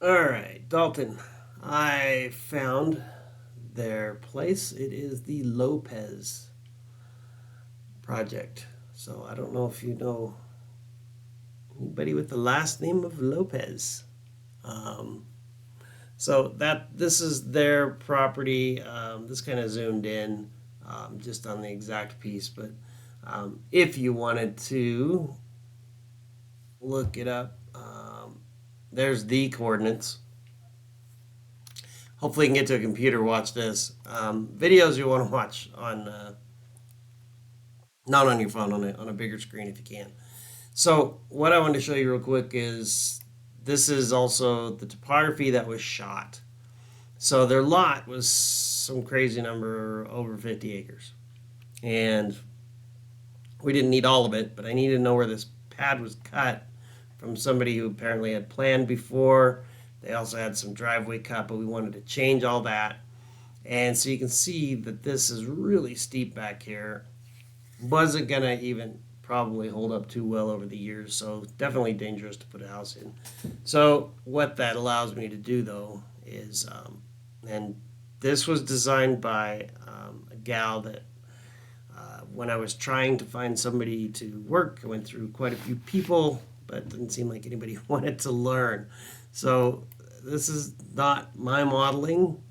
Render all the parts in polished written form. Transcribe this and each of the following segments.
All right, Dalton. I found their place. It is the Lopez project. So I don't know if you know anybody with the last name of Lopez. Um, so that this is their property. This kind of zoomed in just on the exact piece, but if you wanted to look it up, there's the coordinates. Hopefully, you can get to a computer, watch this. Videos you want to watch on not on your phone, on a bigger screen if you can. So, what I wanted to show you real quick is this is also the topography that was shot. So, their lot was some crazy number over 50 acres. And we didn't need all of it, but I needed to know where this pad was cut from somebody who apparently had planned before. They also had some driveway cut, but we wanted to change all that. And so you can see that this is really steep back here. Wasn't gonna even probably hold up too well over the years, so definitely dangerous to put a house in. So what that allows me to do though is, and this was designed by a gal that when I was trying to find somebody to work, I went through quite a few people, but it didn't seem like anybody wanted to learn. So this is not my modeling,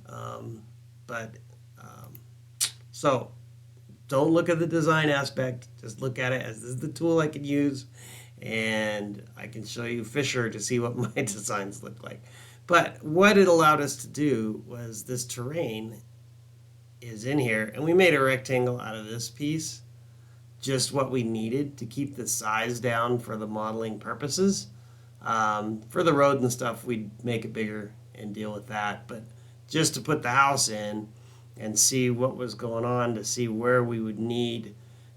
but um, so don't look at the design aspect. Just look at it as this is the tool I can use, and I can show you Fisher to see what my designs look like. But what it allowed us to do was this terrain is in here, and we made a rectangle out of this piece, just what we needed to keep the size down for the modeling purposes. For the road and stuff, we'd make it bigger and deal with that. But just to put the house in and see what was going on, to see where we would need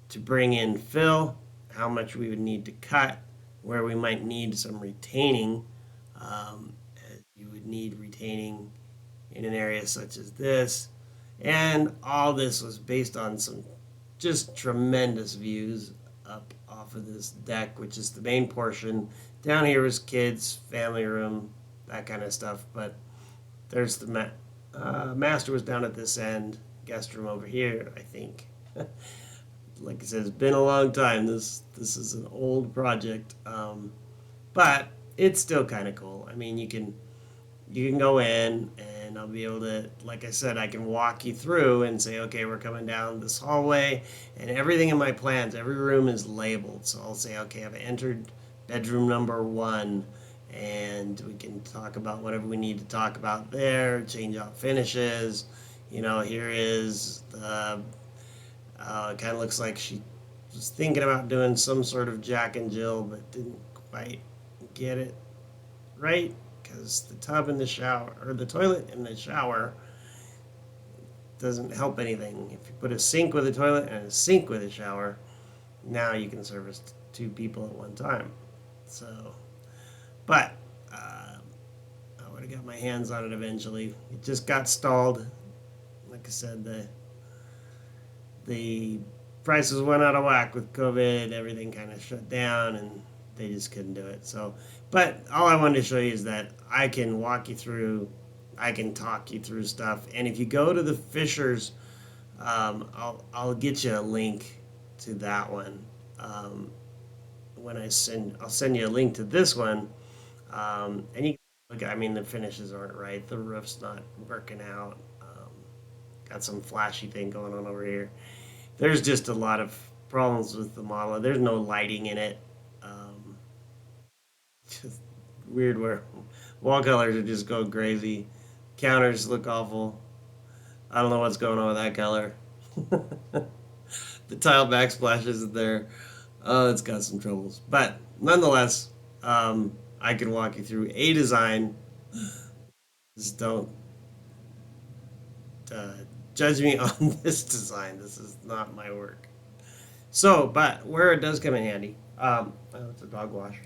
to bring in fill, how much we would need to cut, where we might need some retaining. Um, you would need retaining in an area such as this. And all this was based on some just tremendous views up off of this deck, which is the main portion. Down here was kids, family room, that kind of stuff. But there's the master was down at this end, guest room over here, I think. Like I said, it's been a long time. This is an old project, but it's still kind of cool. I mean, you can go in and I'll be able to, like I said, I can walk you through and say, okay, we're coming down this hallway, and everything in my plans, every room is labeled. So I'll say, okay, I've entered bedroom number one, and we can talk about whatever we need to talk about there, change out finishes. Here is the, it kind of looks like she was thinking about doing some sort of Jack and Jill, but didn't quite get it right because the tub in the shower or the toilet in the shower doesn't help anything. If you put a sink with a toilet and a sink with a shower, now you can service two people at one time. So, but I would have got my hands on it eventually. It just got stalled. Like I said, the prices went out of whack with COVID. Everything kind of shut down, and they just couldn't do it. So, but all I wanted to show you is that I can walk you through, I can talk you through stuff. And if you go to the Fishers, I'll get you a link to that one. Um, I'll send you a link to this one, and you look. I mean, the finishes aren't right. The roof's not working out. Got some flashy thing going on over here. There's just a lot of problems with the model. There's no lighting in it. Um, just weird where wall colors are just going crazy. Counters look awful. I don't know what's going on with that color. The tile backsplash isn't there. Oh, it's got some troubles. But nonetheless, I can walk you through a design. Just don't uh, judge me on this design. This is not my work. So, but where it does come in handy, oh, it's a dog wash.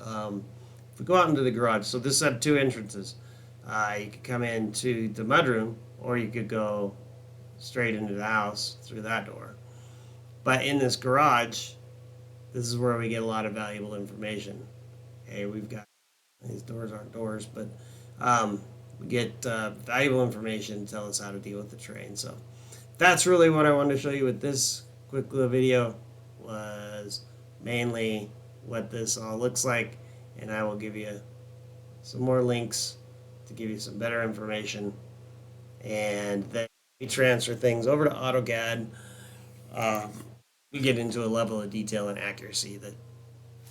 Um, if we go out into the garage, so this had two entrances. You could come into the mudroom, or you could go straight into the house through that door. But in this garage, this is where we get a lot of valuable information. Hey, we've got these doors aren't doors, but We get valuable information to tell us how to deal with the terrain. So that's really what I wanted to show you with this quick little video, was mainly what this all looks like, and I will give you some more links to give you some better information, and then we transfer things over to AutoCAD. We get into a level of detail and accuracy that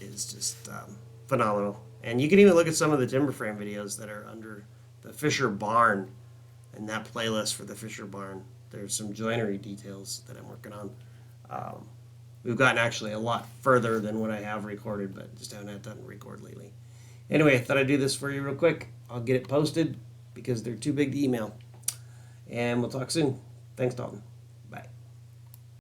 is just phenomenal. And you can even look at some of the timber frame videos that are under the Fisher Barn, and that playlist for the Fisher Barn. There's some joinery details that I'm working on. We've gotten actually a lot further than what I have recorded, but just haven't had time to record lately. Anyway, I thought I'd do this for you real quick. I'll get it posted because they're too big to email. And we'll talk soon. Thanks, Dalton.